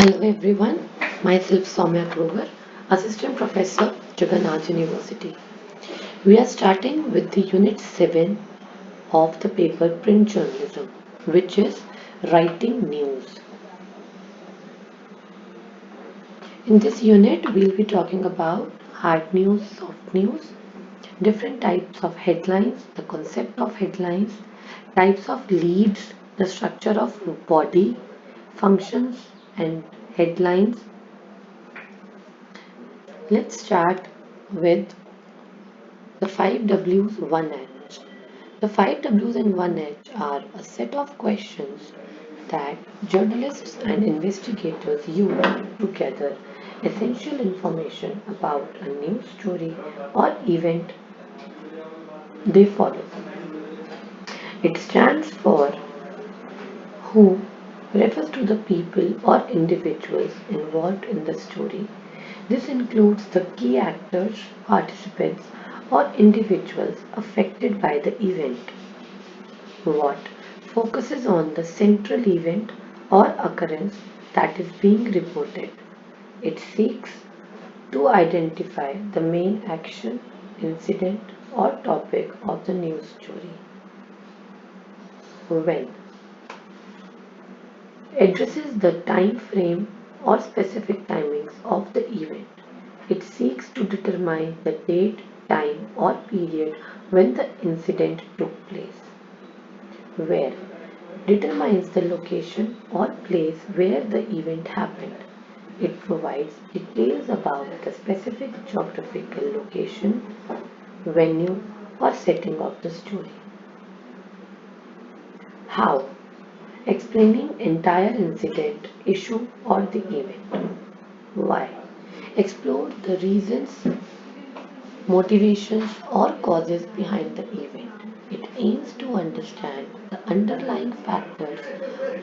Hello everyone, myself Saumya Assistant Professor, Jagannath University. We are starting with the Unit 7 of the paper Print Journalism, which is Writing News. In this unit, we'll be talking about hard news, soft news, different types of headlines, the concept of headlines, types of leads, the structure of body, functions and headlines. Let's start with the 5 W's 1 H. The 5 W's and 1 H are a set of questions that journalists and investigators use to gather essential information about a news story or event they follow. It stands for who refers to the people or individuals involved in the story. This includes the key actors, participants, or individuals affected by the event. What focuses on the central event or occurrence that is being reported. It seeks to identify the main action, incident, or topic of the news story. When addresses the time frame or specific timings of the event. It seeks to determine the date, time, or period when the incident took place. Where determines the location or place where the event happened. It provides details about the specific geographical location, venue, or setting of the story. How explaining entire incident, issue, or the event. Why? Explore the reasons, motivations, or causes behind the event. It aims to understand the underlying factors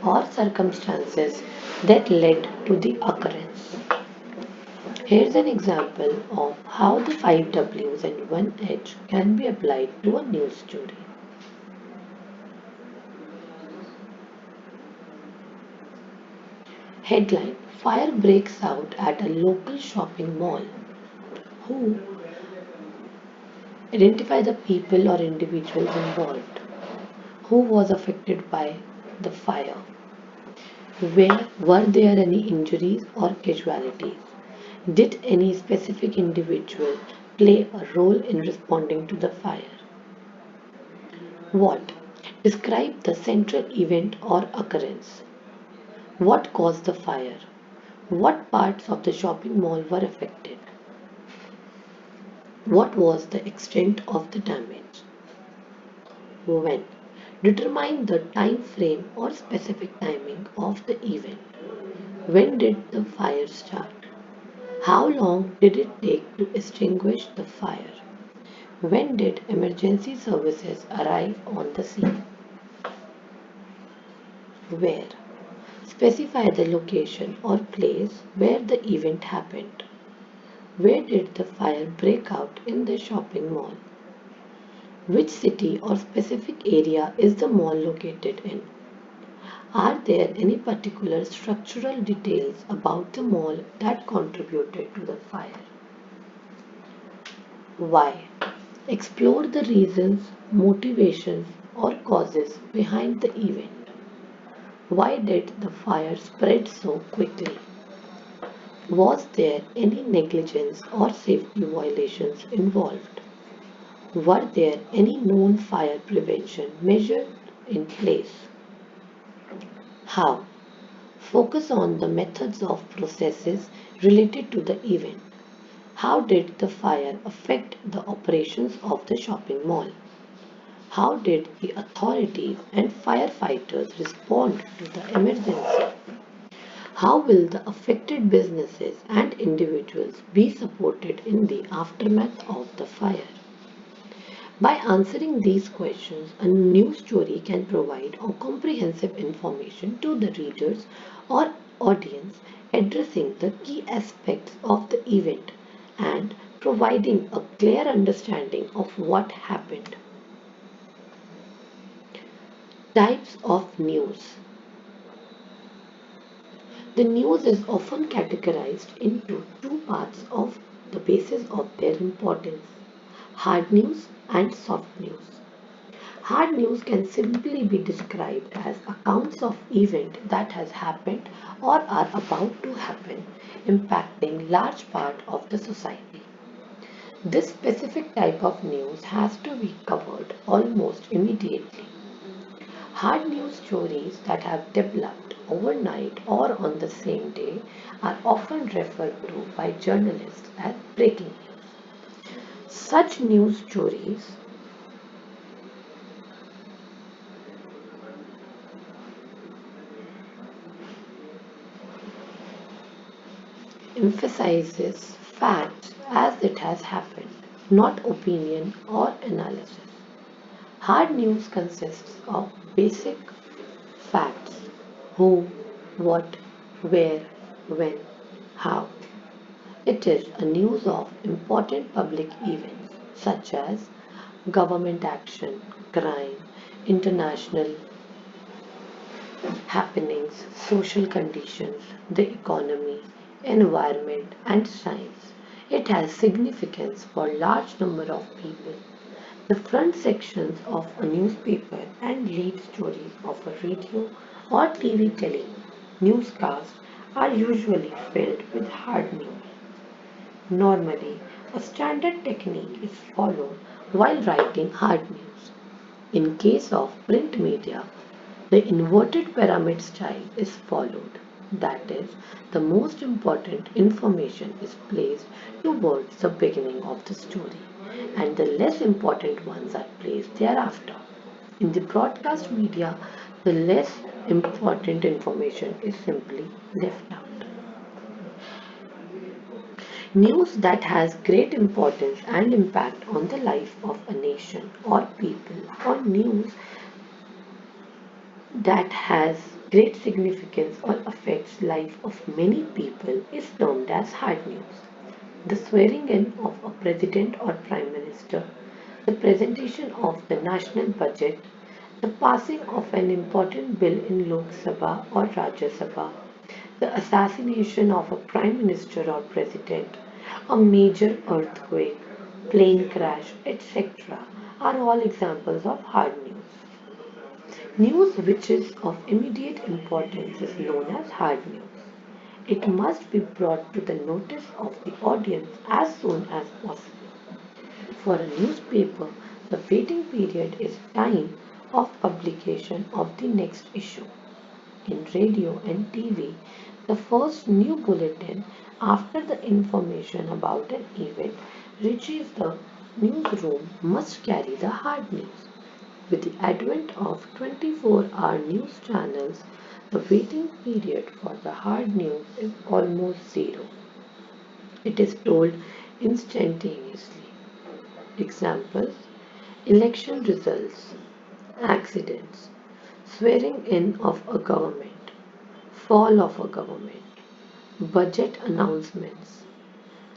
or circumstances that led to the occurrence. Here's an example of how the 5 W's and 1 H can be applied to a news story. Headline: Fire breaks out at a local shopping mall. Who identify the people or individuals involved? Who was affected by the fire? Where were there any injuries or casualties? Did any specific individual play a role in responding to the fire? What? Describe the central event or occurrence. What caused the fire? What parts of the shopping mall were affected? What was the extent of the damage? When? Determine the time frame or specific timing of the event. When did the fire start? How long did it take to extinguish the fire? When did emergency services arrive on the scene? Where? Specify the location or place where the event happened. Where did the fire break out in the shopping mall? Which city or specific area is the mall located in? Are there any particular structural details about the mall that contributed to the fire? Why? Explore the reasons, motivations, or causes behind the event. Why did the fire spread so quickly? Was there any negligence or safety violations involved? Were there any known fire prevention measures in place? How? Focus on the methods of processes related to the event. How did the fire affect the operations of the shopping mall? How did the authorities and firefighters respond to the emergency? How will the affected businesses and individuals be supported in the aftermath of the fire? By answering these questions, a news story can provide a comprehensive information to the readers or audience, addressing the key aspects of the event and providing a clear understanding of what happened. Types of news. The news is often categorized into two parts of the basis of their importance: hard news and soft news. Hard news can simply be described as accounts of events that has happened or are about to happen, impacting large part of the society. This specific type of news has to be covered almost immediately. Hard news stories that have developed overnight or on the same day are often referred to by journalists as breaking news. Such news stories emphasizes facts as it has happened, not opinion or analysis. Hard news consists of basic facts: who, what, where, when, how. It is a news of important public events such as government action, crime, international happenings, social conditions, the economy, environment, and science. It has significance for large number of people. The front sections of a newspaper and lead stories of a radio or TV newscast are usually filled with hard news. Normally, a standard technique is followed while writing hard news. In case of print media, the inverted pyramid style is followed. That is, the most important information is placed towards the beginning of the story, and the less important ones are placed thereafter. In the broadcast media, the less important information is simply left out. News that has great importance and impact on the life of a nation or people, or news that has great significance or affects life of many people is termed as hard news. The swearing in of a president or prime minister, the presentation of the national budget, the passing of an important bill in Lok Sabha or Rajya Sabha, the assassination of a prime minister or president, a major earthquake, plane crash, etc. are all examples of hard news. News which is of immediate importance is known as hard news. It must be brought to the notice of the audience as soon as possible. For a newspaper, the waiting period is time of publication of the next issue. In radio and TV, the first new bulletin after the information about an event reaches the newsroom must carry the hard news. With the advent of 24-hour news channels, the waiting period for the hard news is almost zero. It is told instantaneously. Examples: election results, accidents, swearing in of a government, fall of a government, budget announcements,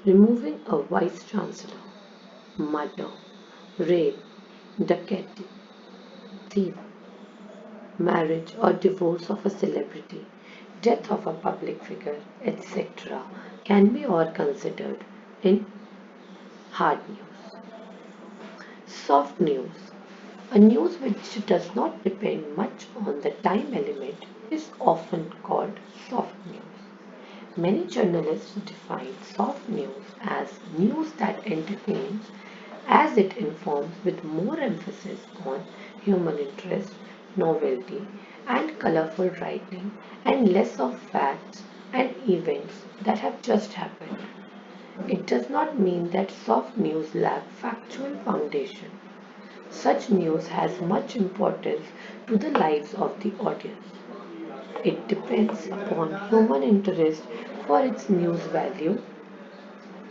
removing a vice chancellor, murder, rape, dacoity, thief, marriage or divorce of a celebrity, death of a public figure, etc., can be all considered in hard news. Soft news. A news which does not depend much on the time element is often called soft news. Many journalists define soft news as news that entertains as it informs with more emphasis on human interest, novelty, and colorful writing, and less of facts and events that have just happened. It does not mean that soft news lack factual foundation. Such news has much importance to the lives of the audience. It depends upon human interest for its news value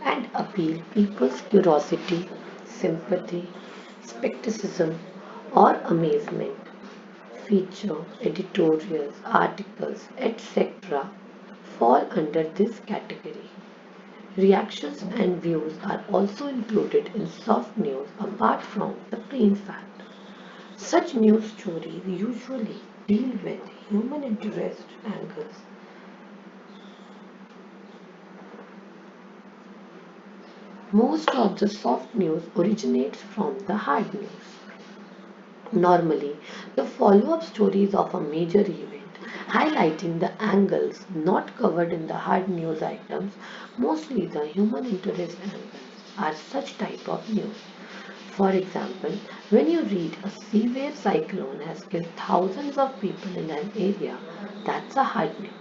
and appeal people's curiosity, sympathy, skepticism, or amazement. Feature, editorials, articles, etc. fall under this category. Reactions and views are also included in soft news apart from the plain fact. Such news stories usually deal with human interest angles Most of the soft news originates from the hard news. Normally, the follow up stories of a major event, highlighting the angles not covered in the hard news items, mostly the human interest angles, are such type of news. For example, when you read a severe cyclone has killed thousands of people in an area, that's a hard news.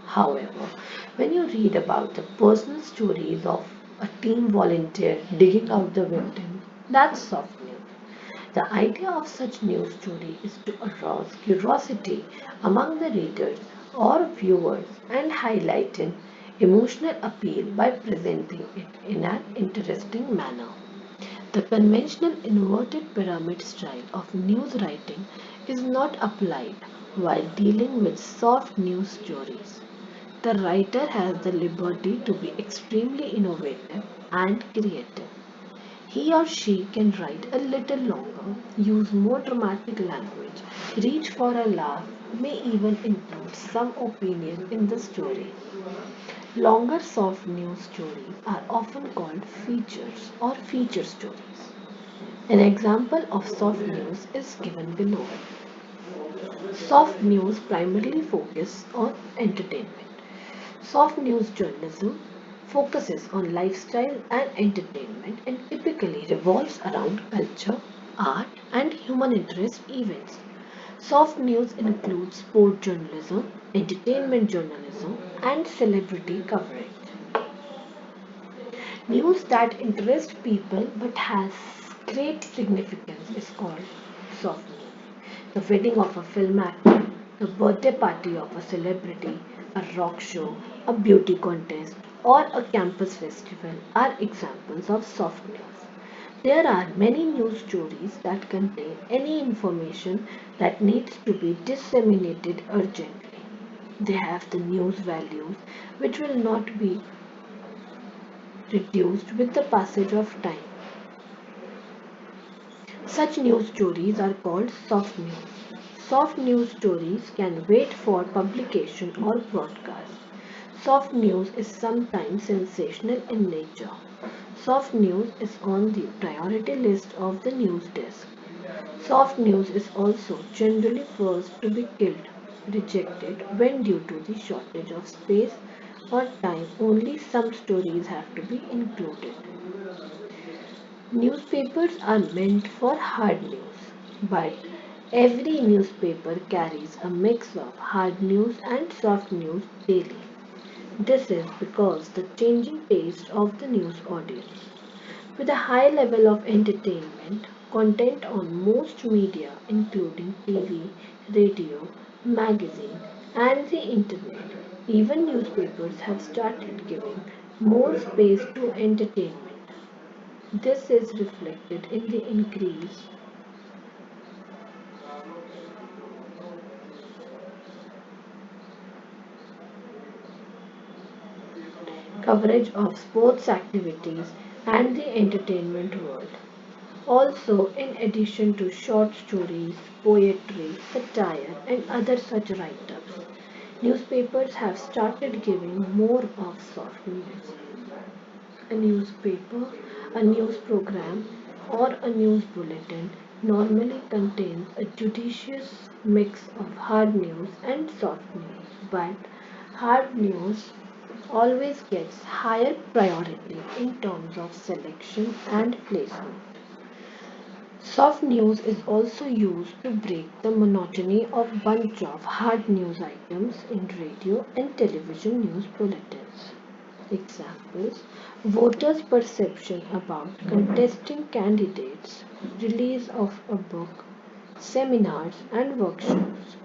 However, when you read about the personal stories of a team volunteer digging out the victim, that's soft news. The idea of such news story is to arouse curiosity among the readers or viewers and highlight an emotional appeal by presenting it in an interesting manner. The conventional inverted pyramid style of news writing is not applied while dealing with soft news stories. The writer has the liberty to be extremely innovative and creative. He or she can write a little longer, use more dramatic language, reach for a laugh, may even include some opinion in the story. Longer soft news stories are often called features or feature stories. An example of soft news is given below. Soft news primarily focuses on entertainment. Soft news journalism focuses on lifestyle and entertainment and typically revolves around culture, art, and human interest events. Soft news includes sport journalism, entertainment journalism, and celebrity coverage. News that interests people but has great significance is called soft news. The wedding of a film actor, the birthday party of a celebrity, a rock show, a beauty contest, or a campus festival are examples of soft news. There are many news stories that contain any information that needs to be disseminated urgently. They have the news values which will not be reduced with the passage of time. Such news stories are called soft news. Soft news stories can wait for publication or broadcast. Soft news is sometimes sensational in nature. Soft news is on the priority list of the news desk. Soft news is also generally first to be killed, rejected when due to the shortage of space or time only some stories have to be included. Newspapers are meant for hard news, but every newspaper carries a mix of hard news and soft news daily. This is because the changing taste of the news audience. With a high level of entertainment, content on most media, including TV, radio, magazine, and the internet, even newspapers have started giving more space to entertainment. This is reflected in the increase coverage of sports activities and the entertainment world. Also, in addition to short stories, poetry, satire, and other such write ups, newspapers have started giving more of soft news. A newspaper, a news program, or a news bulletin normally contains a judicious mix of hard news and soft news, but hard news always gets higher priority in terms of selection and placement. Soft news is also used to break the monotony of bunch of hard news items in radio and television news bulletins. Examples: voters' perception about contesting candidates, release of a book, seminars and workshops,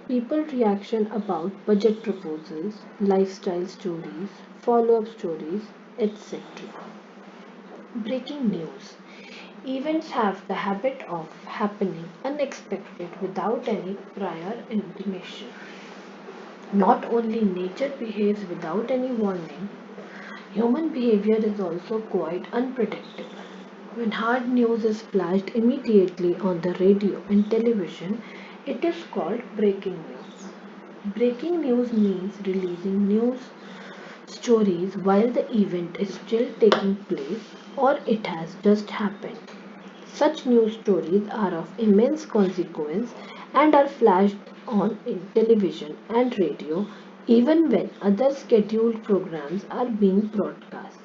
people reaction about budget proposals, lifestyle stories, follow-up stories, etc. Breaking news. Events have the habit of happening unexpected without any prior intimation. Not only nature behaves without any warning, human behavior is also quite unpredictable. When hard news is flashed immediately on the radio and television, it is called breaking news. Breaking news means releasing news stories while the event is still taking place or it has just happened. Such news stories are of immense consequence and are flashed on in television and radio even when other scheduled programs are being broadcast.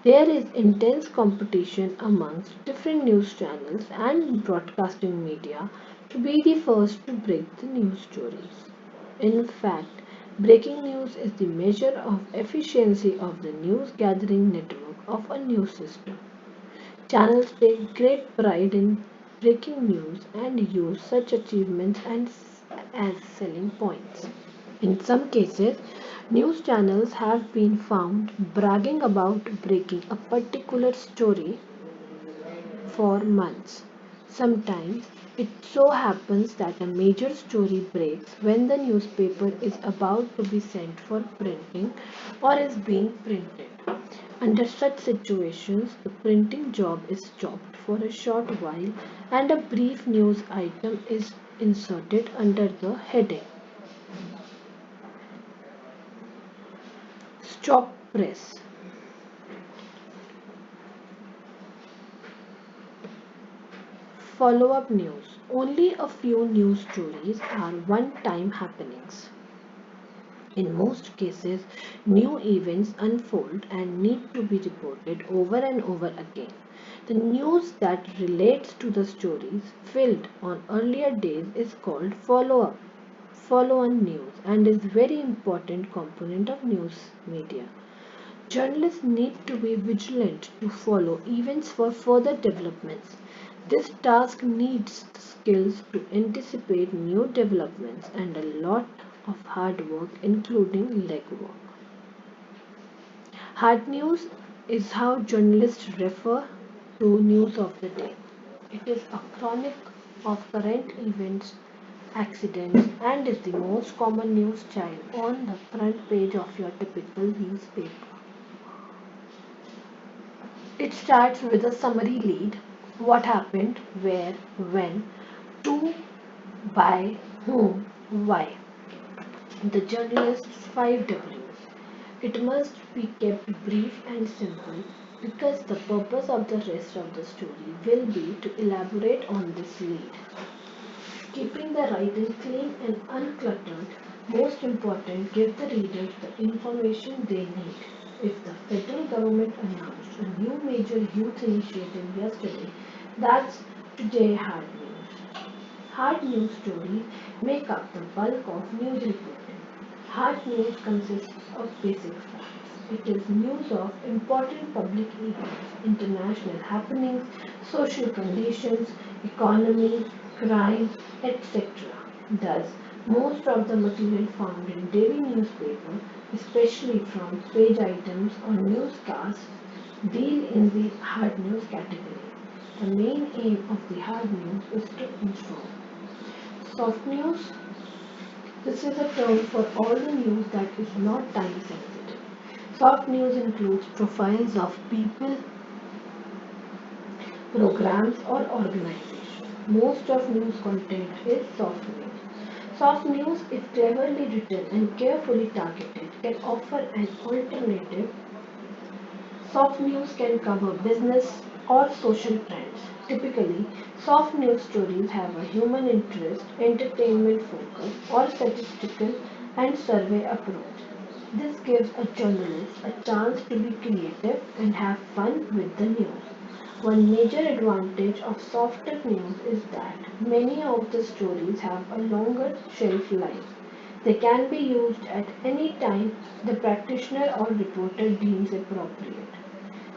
There is intense competition amongst different news channels and broadcasting media to be the first to break the news stories. In fact, breaking news is the measure of efficiency of the news gathering network of a news system. Channels take great pride in breaking news and use such achievements as selling points. In some cases, news channels have been found bragging about breaking a particular story for months. Sometimes it so happens that a major story breaks when the newspaper is about to be sent for printing or is being printed. Under such situations, the printing job is stopped for a short while and a brief news item is inserted under the heading Stop Press. Follow up news. Only a few news stories are one time happenings. In most cases, new events unfold and need to be reported over and over again. The news that relates to the stories filled on earlier days is called follow-on news and is very important component of news media. Journalists need to be vigilant to follow events for further developments. This task needs the skills to anticipate new developments and a lot of hard work, including legwork. Hard news is how journalists refer to news of the day. It is a chronic of current events, accidents, and is the most common news style on the front page of your typical newspaper. It starts with a summary lead: what happened, where, when, to, by, whom, why. The journalist's 5 Ws. It must be kept brief and simple because the purpose of the rest of the story will be to elaborate on this lead. Keeping the writing clean and uncluttered, most important, give the readers the information they need. If the federal government announced a new major youth initiative yesterday, that's today hard news. Hard news stories make up the bulk of news reporting. Hard news consists of basic facts. It is news of important public events, international happenings, social conditions, economy, crime, etc. Thus, most of the material found in daily newspaper, especially from page items or newscasts, deal in the hard news category. The main aim of the hard news is to inform. Soft news. This is a term for all the news that is not time sensitive. Soft news includes profiles of people, programs, or organizations. Most of news content is soft news. Soft news, if cleverly written and carefully targeted, can offer an alternative. Soft news can cover business or social trends. Typically, soft news stories have a human interest, entertainment focus, or statistical and survey approach. This gives a journalist a chance to be creative and have fun with the news. One major advantage of softer news is that many of the stories have a longer shelf life. They can be used at any time the practitioner or reporter deems appropriate.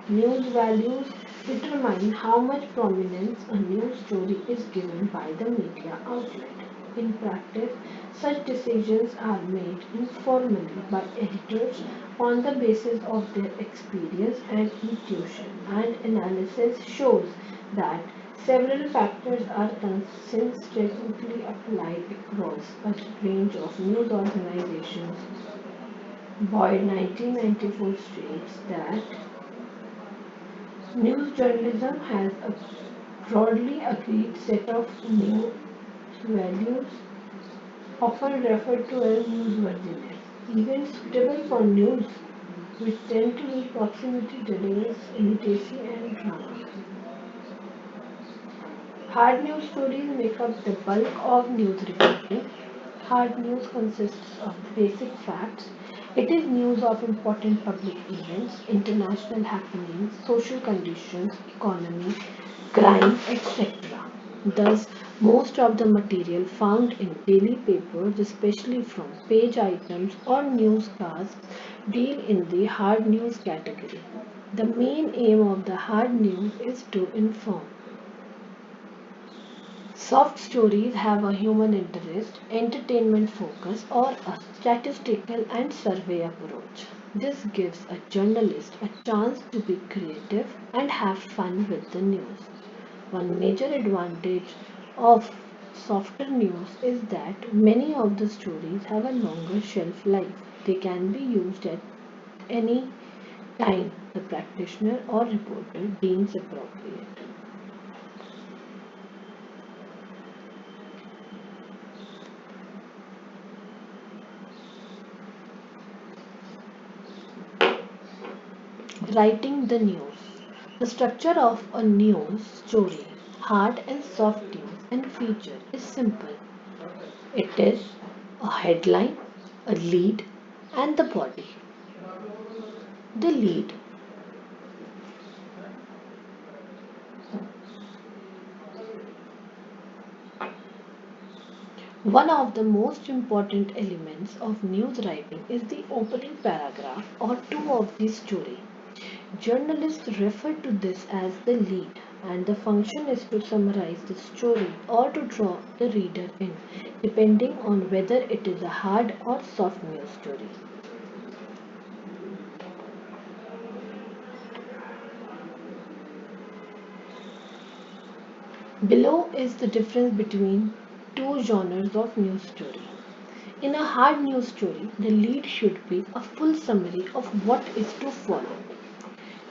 News values determine how much prominence a news story is given by the media outlet. In practice, such decisions are made informally by editors on the basis of their experience and intuition, and analysis shows that several factors are consistently applied across a range of news organizations. Boyd 1994 states that news journalism has a broadly agreed set of new values, often referred to as newsworthiness. Events suitable for news which tend to need proximity, delays, immediacy, and drama. Hard news stories make up the bulk of news reporting. Hard news consists of basic facts. It is news of important public events, international happenings, social conditions, economy, crime, etc. Thus, most of the material found in daily papers, especially from page items or newscasts, deal in the hard news category. The main aim of the hard news is to inform. Soft stories have a human interest, entertainment focus, or a statistical and survey approach. This gives a journalist a chance to be creative and have fun with the news. One major advantage of softer news is that many of the stories have a longer shelf life. They can be used at any time the practitioner or reporter deems appropriate. Writing the news. The structure of a news story, hard and soft news and feature is simple. It is a headline, a lead, and the body. The lead. One of the most important elements of news writing is the opening paragraph or two of the story. Journalists refer to this as the lead, and the function is to summarize the story or to draw the reader in, depending on whether it is a hard or soft news story. Below is the difference between two genres of news story. In a hard news story, the lead should be a full summary of what is to follow.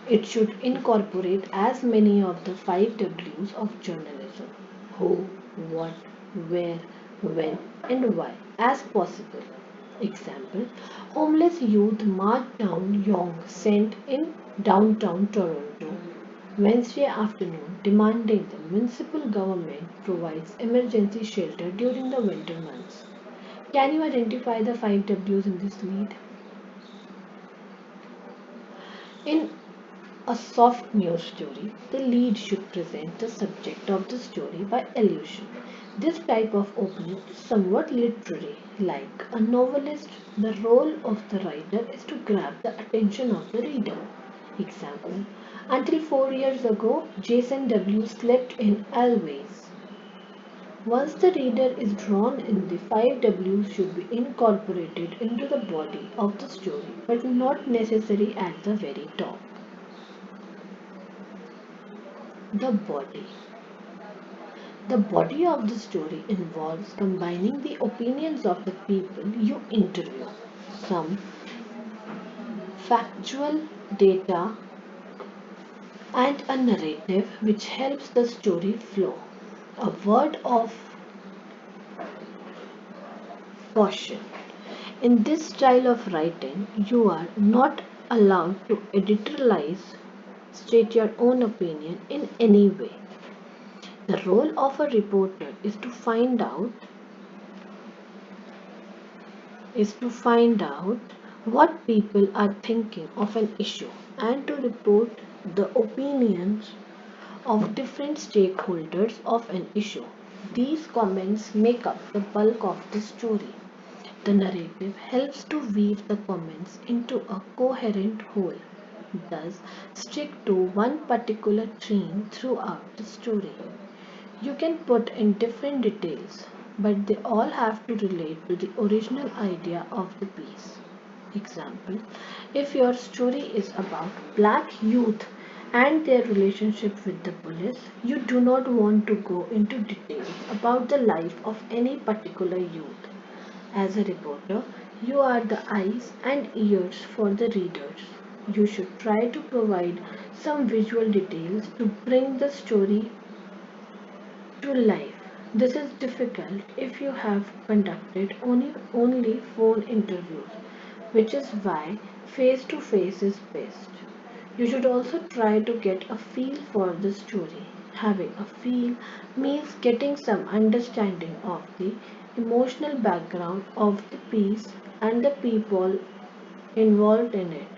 It should incorporate as many of the 5 W's of journalism: who, what, where, when, and why as possible. Example: homeless youth marched down Yonge St. in downtown Toronto Wednesday afternoon demanding the municipal government provides emergency shelter during the winter months. Can you identify the 5 W's in this lead? In a soft news story, the lead should present the subject of the story by allusion. This type of opening is somewhat literary. Like a novelist, the role of the writer is to grab the attention of the reader. Example: until 4 years ago, Jason W. slept in Always. Once the reader is drawn in, the 5 W's should be incorporated into the body of the story, but not necessary at the very top. The body. The body of the story involves combining the opinions of the people you interview, some factual data, and a narrative which helps the story flow. A word of caution. In this style of writing, you are not allowed to editorialize, state your own opinion in any way. The role of a reporter is to find out what people are thinking of an issue and to report the opinions of different stakeholders of an issue. These comments make up the bulk of the story. The narrative helps to weave the comments into a coherent whole, thus stick to one particular theme throughout the story. You can put in different details, but they all have to relate to the original idea of the piece. Example: if your story is about black youth and their relationship with the police, you do not want to go into details about the life of any particular youth. As a reporter, you are the eyes and ears for the readers. You should try to provide some visual details to bring the story to life. This is difficult if you have conducted only phone interviews, which is why face to face is best. You should also try to get a feel for the story. Having a feel means getting some understanding of the emotional background of the piece and the people involved in it.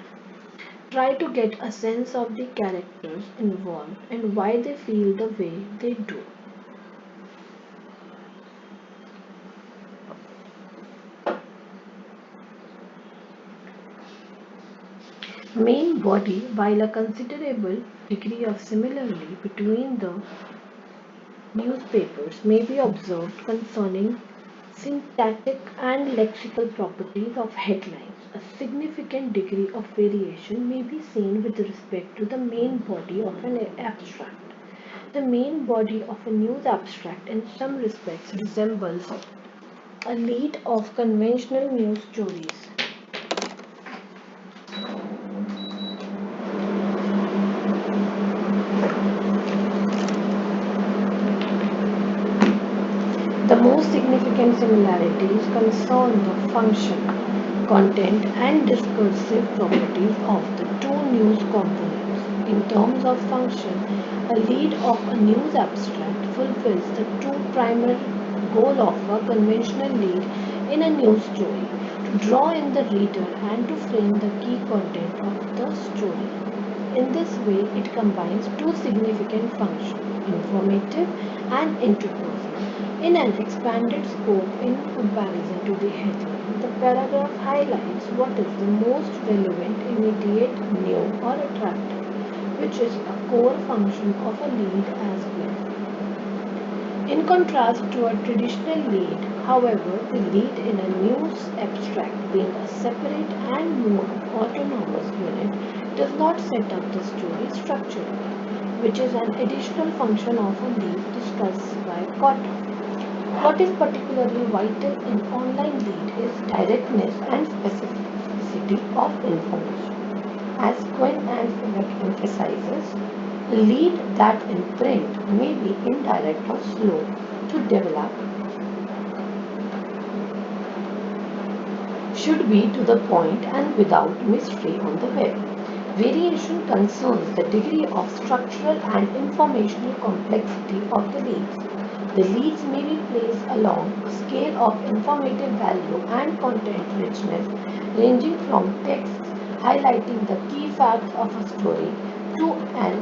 Try to get a sense of the characters involved and why they feel the way they do. Main body, while a considerable degree of similarity between the newspapers may be observed concerning syntactic and lexical properties of headlines. A significant degree of variation may be seen with respect to the main body of an abstract. The main body of a news abstract in some respects resembles a lead of conventional news stories. The most significant similarities concern the function, content, and discursive properties of the two news components. In terms of function, a lead of a news abstract fulfills the two primary goals of a conventional lead in a news story: to draw in the reader and to frame the key content of the story. In this way, it combines two significant functions, informative and interpersonal, in an expanded scope in comparison to the headline. The paragraph highlights what is the most relevant, immediate, new, or attractive, which is a core function of a lead as well. In contrast to a traditional lead, however, the lead in a news abstract, being a separate and more autonomous unit, does not set up the story structurally, which is an additional function of a lead discussed by Cotter. What is particularly vital in online lead is directness and specificity of information. As Quinn and Philip emphasizes, a lead that in print may be indirect or slow to develop should be to the point and without mystery on the web. Variation concerns the degree of structural and informational complexity of the leads. The leads may be placed along a scale of informative value and content richness, ranging from texts highlighting the key facts of a story to an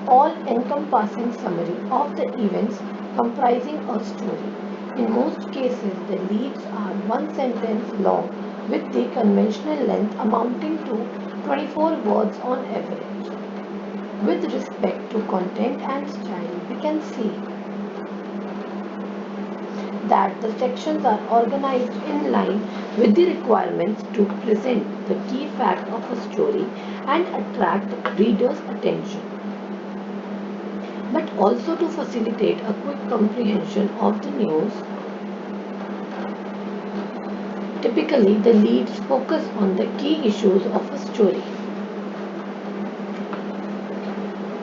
all-encompassing summary of the events comprising a story. In most cases, the leads are one sentence long with the conventional length amounting to 24 words on average. With respect to content and style, we can see that the sections are organized in line with the requirements to present the key fact of a story and attract readers' attention, but also to facilitate a quick comprehension of the news. Typically, the leads focus on the key issues of a story.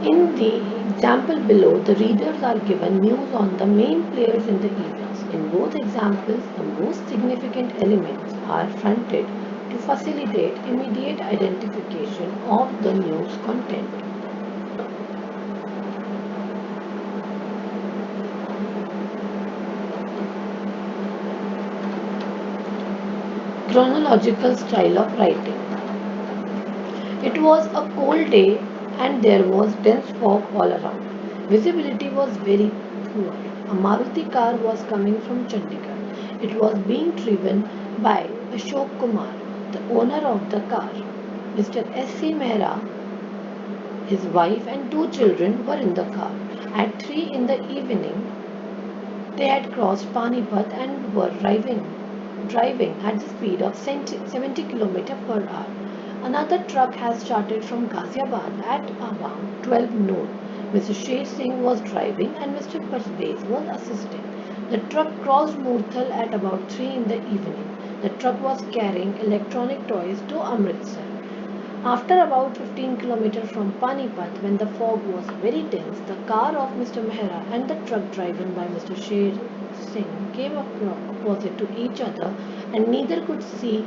In the example below, the readers are given news on the main players in the events. In both examples, the most significant elements are fronted to facilitate immediate identification of the news content. Chronological style of writing. It was a cold day and there was dense fog all around. Visibility was very poor. A Maruti car was coming from Chandigarh. It was being driven by Ashok Kumar, the owner of the car. Mr. S.C. Mehra, his wife and two children were in the car. At 3 in the evening, they had crossed Panipat and were driving at the speed of 70 km per hour. Another truck has started from Ghaziabad at around 12 noon. Mr. Sher Singh was driving and Mr. Parvez was assisting. The truck crossed Murthal at about 3 in the evening. The truck was carrying electronic toys to Amritsar. After about 15 km from Panipat, when the fog was very dense, the car of Mr. Mehra and the truck driven by Mr. Sher Singh came opposite to each other and neither could see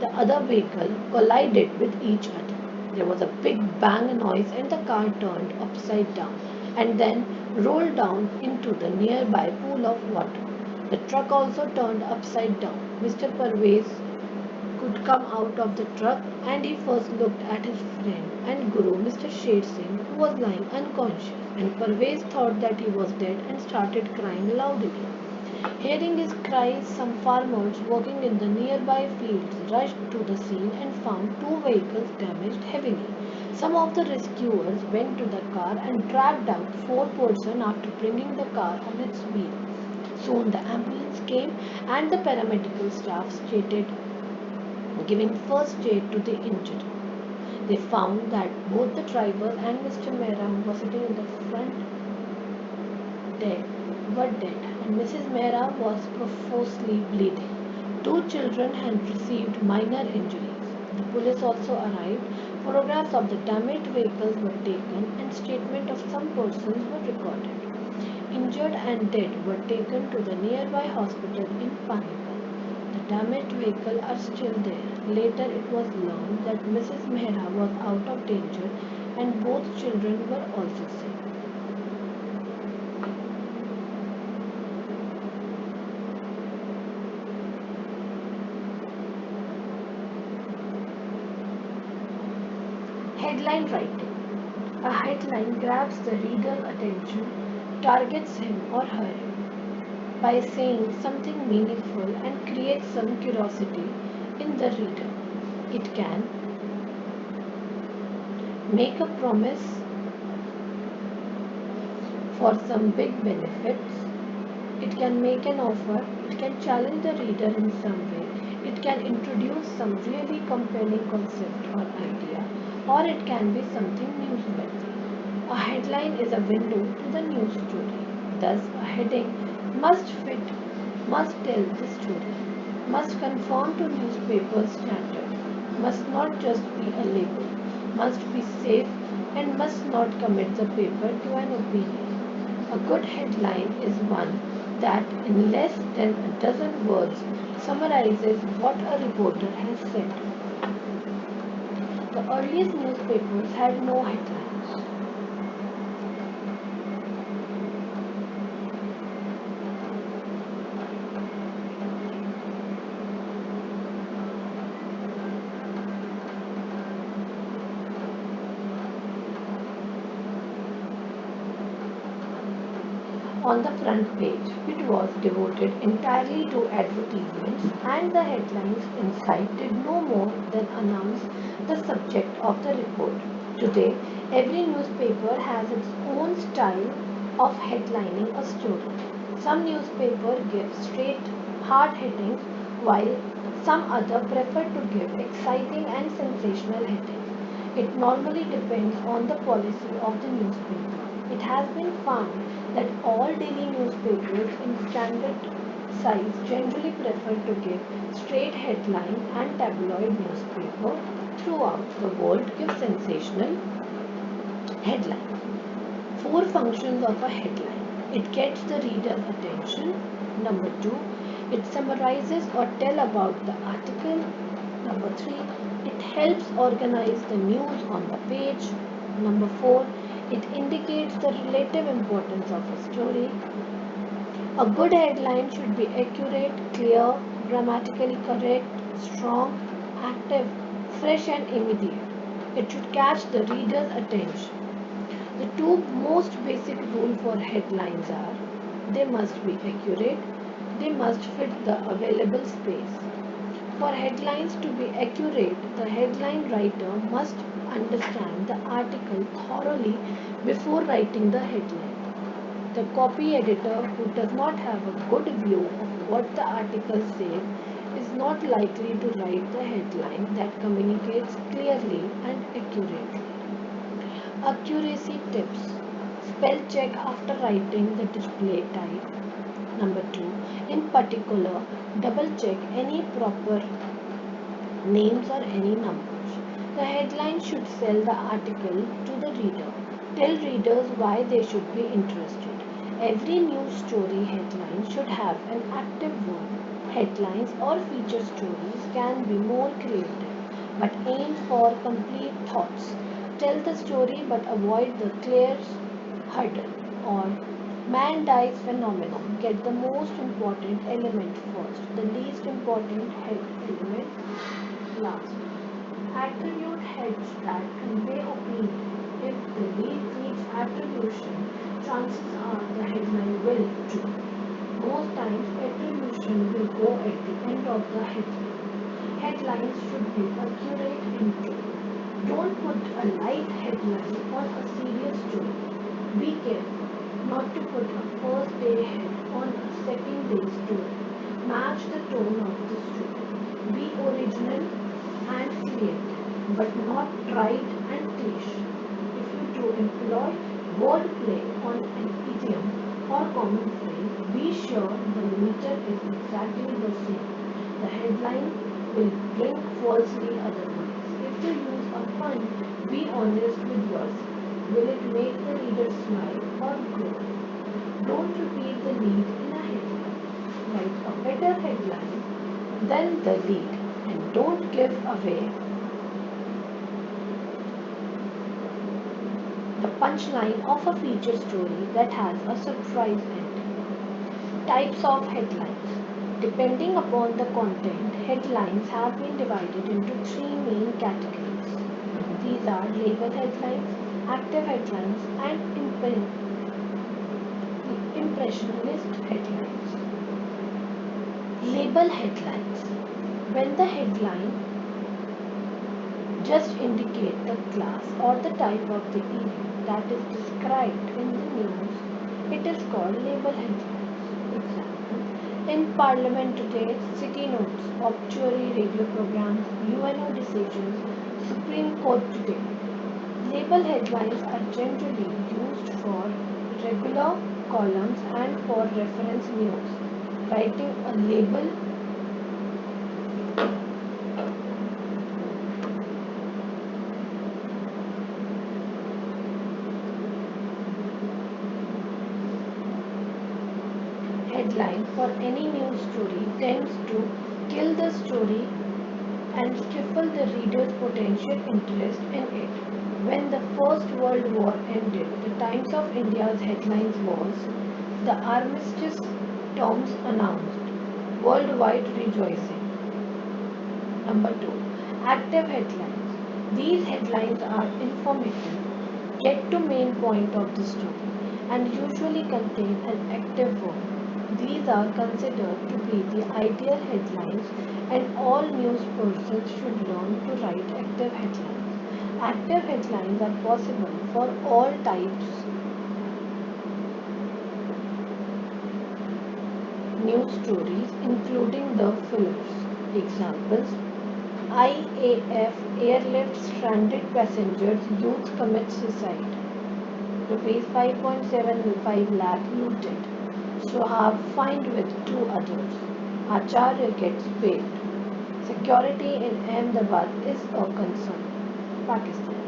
the other vehicle collided with each other. There was a big bang noise and the car turned upside down and then rolled down into the nearby pool of water. The truck also turned upside down. Mr. Parvez could come out of the truck and he first looked at his friend and guru, Mr. Sher Singh, who was lying unconscious. And Parvez thought that he was dead and started crying loudly. Hearing his cries, some farmers working in the nearby fields rushed to the scene and found two vehicles damaged heavily. Some of the rescuers went to the car and dragged out four persons after bringing the car on its wheels. Soon the ambulance came and the paramedical staff started giving first aid to the injured. They found that both the driver and Mr. Mehra, who was sitting in the front dead, were dead, and Mrs. Mehra was profusely bleeding. Two children had received minor injuries. The police also arrived. Photographs of the damaged vehicles were taken and statements of some persons were recorded. Injured and dead were taken to the nearby hospital in Panipat. The damaged vehicles are still there. Later it was learned that Mrs. Mehra was out of danger and both children were also safe. Headline writing. A headline grabs the reader's attention, targets him or her by saying something meaningful and creates some curiosity in the reader. It can make a promise for some big benefits. It can make an offer. It can challenge the reader in some way. It can introduce some really compelling concept or idea, or it can be something newsworthy. A headline is a window to the news story. Thus, a heading must fit, must tell the story, must conform to newspaper standard, must not just be a label, must be safe, and must not commit the paper to an opinion. A good headline is one that, in less than a dozen words, summarizes what a reporter has said. The earliest newspapers had no headlines. On the front page, it was devoted entirely to advertisements, and the headlines inside did no more than announce the subject of the report. Today, every newspaper has its own style of headlining a story. Some newspapers give straight, hard headings, while some other prefer to give exciting and sensational headings. It normally depends on the policy of the newspaper. It has been found that all daily newspapers in standard size generally prefer to give straight headline, and tabloid newspaper throughout the world give sensational headlines. Four functions of a headline. It gets the reader's attention. Number two, it summarizes or tell about the article. Number three, it helps organize the news on the page. Number four, it indicates the relative importance of a story. A good headline should be accurate, clear, grammatically correct, strong, active, fresh and immediate. It should catch the reader's attention. The two most basic rules for headlines are they must be accurate, they must fit the available space. For headlines to be accurate, the headline writer must understand the article thoroughly before writing the headline. The copy editor who does not have a good view of what the article says is not likely to write the headline that communicates clearly and accurately. Accuracy tips. Spell check after writing the display type. Number 2. In particular, double check any proper names or any numbers. The headline should sell the article to the reader. Tell readers why they should be interested. Every news story headline should have an active verb. Headlines or feature stories can be more creative, but aim for complete thoughts. Tell the story but avoid the clear hurdle or man dies phenomenon. Get the most important element first, the least important element last. Attribute heads that convey opinion. If the lead needs attribution, chances are the headline will too. Most times, attribution will go at the end of the headline. Headlines should be accurate in tone. Don't put a light headline on a serious story. Be careful not to put a first day head on a second day story. Match the tone of the story. Be original and creative, but not trite and cliche. If you do employ wordplay on an idiom or common phrase, be sure the meter is exactly the same. The headline will blink falsely otherwise. If you use a pun, be honest with yourself. Will it make the reader smile or grow? Don't repeat the lead in a headline. Write a better headline than the lead and don't give away the punchline of a feature story that has a surprise ending. Types of headlines. Depending upon the content, headlines have been divided into three main categories. These are label headlines, active headlines, and impressionist headlines. Label headlines. When the headline just indicate the class or the type of the event that is described in the news, it is called label headlines. Example: in Parliament today, city notes, obituary radio programs, UNO decisions, Supreme Court today. Label headlines are generally used for regular columns and for reference news. Writing a label headline for any news story tends to kill the story and stifle the reader's potential interest in it. When the First World War ended, the Times of India's headlines was the armistice terms announced, worldwide rejoicing. Number 2. Active headlines. These headlines are informative, get to main point of the story, and usually contain an active verb. These are considered to be the ideal headlines, and all news persons should learn to write active headlines. Active headlines are possible for all types news stories, including the fillers. Examples: IAF airlift stranded passengers, youth commit suicide. Rupees 5.75 lakh looted. Sohab fined with two others. Acharya gets paid. Security in Ahmedabad is a concern. Pakistan.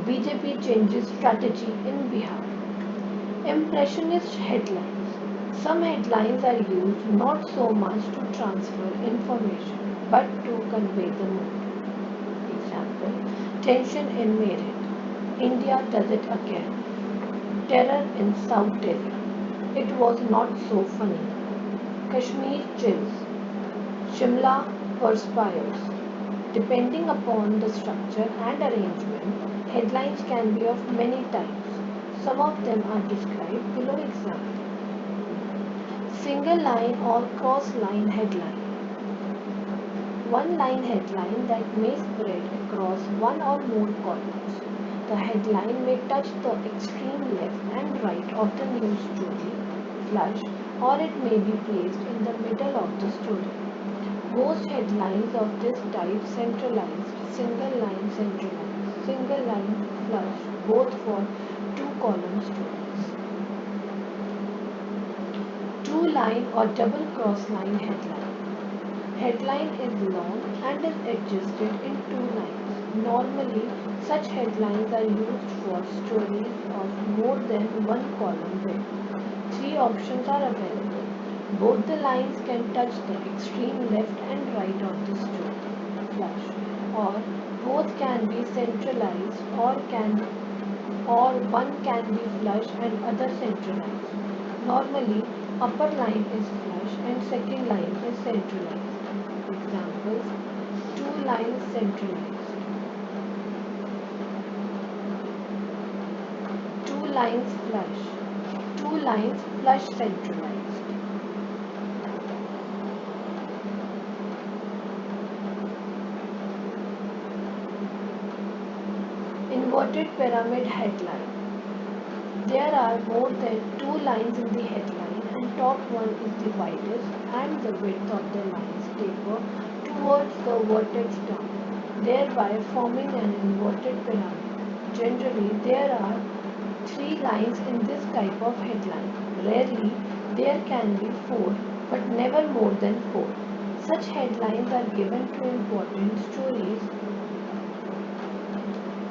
BJP changes strategy in Bihar. Impressionist headlines. Some headlines are used not so much to transfer information but to convey the mood. Example: tension in Meerut. India does it again. Terror in South Delhi. It was not so funny. Kashmir chills. Shimla perspires. Depending upon the structure and arrangement, headlines can be of many types. Some of them are described below. Example: single line or cross line headline. One line headline that may spread across one or more columns. The headline may touch the extreme left and right of the news story, flush, or it may be placed in the middle of the story. Most headlines of this type centralized, single line flush, both for two-column stories. Two-line or double cross-line headline. Headline is long and is adjusted in two lines. Normally, such headlines are used for stories of more than one column width. Three options are available. Both the lines can touch the extreme left and right of the stroke flush, or both can be centralized, or one can be flush and other centralized. Normally, upper line is flush and second line is centralized. Examples: two lines centralized, two lines flush, two lines flush centralized. Inverted pyramid headline. There are more than two lines in the headline, and top one is the widest, and the width of the lines taper towards the vertex down, thereby forming an inverted pyramid. Generally, there are three lines in this type of headline. Rarely, there can be four, but never more than four. Such headlines are given to important stories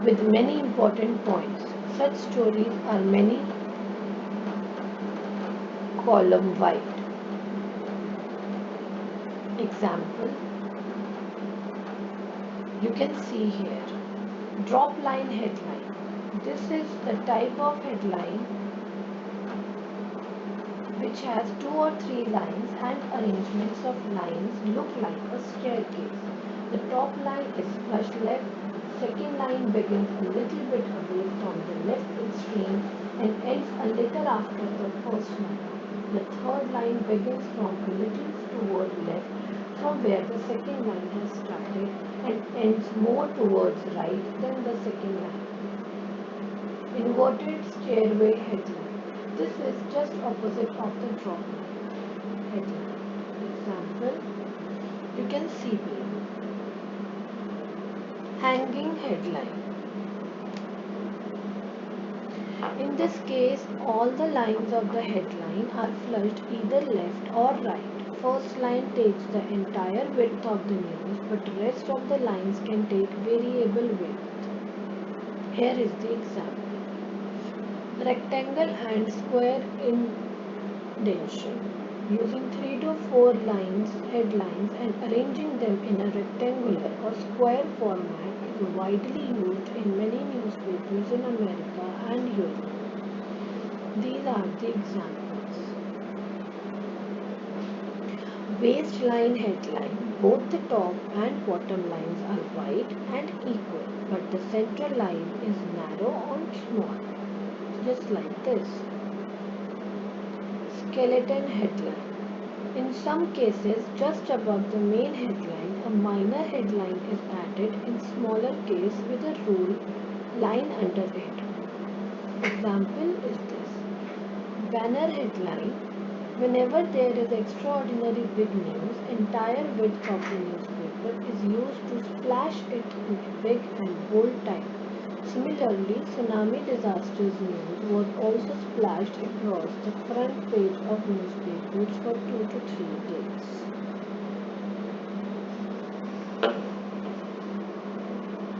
with many important points. Such stories are many column wide. Example, you can see here. Drop line headline. This is the type of headline which has two or three lines and arrangements of lines look like a staircase. The top line is flush left, second line begins a little bit away from the left extreme and ends a little after the first line. The third line begins from a little toward left from where the second line has started and ends more towards right than the second line. Inverted stairway headline. This is just opposite of the drop headline. Example, you can see below. Hanging headline. In this case, all the lines of the headline are flushed either left or right. First line takes the entire width of the news, but rest of the lines can take variable width. Here is the example. Rectangle and square indentation. Using 3 to 4 lines, headlines and arranging them in a rectangular or square format is widely used in many newspapers in America and Europe. These are the examples. Waistline headline. Both the top and bottom lines are wide and equal, but the central line is narrow and small. Just like this. Skeleton headline. In some cases, just above the main headline, a minor headline is added in smaller case with a rule line under it. Example is this. Banner headline. Whenever there is extraordinary big news, entire width of the newspaper is used to splash it in big and bold type. Similarly, tsunami disasters news was also splashed across the front page of newspapers for 2 to 3 days.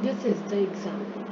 This is the example.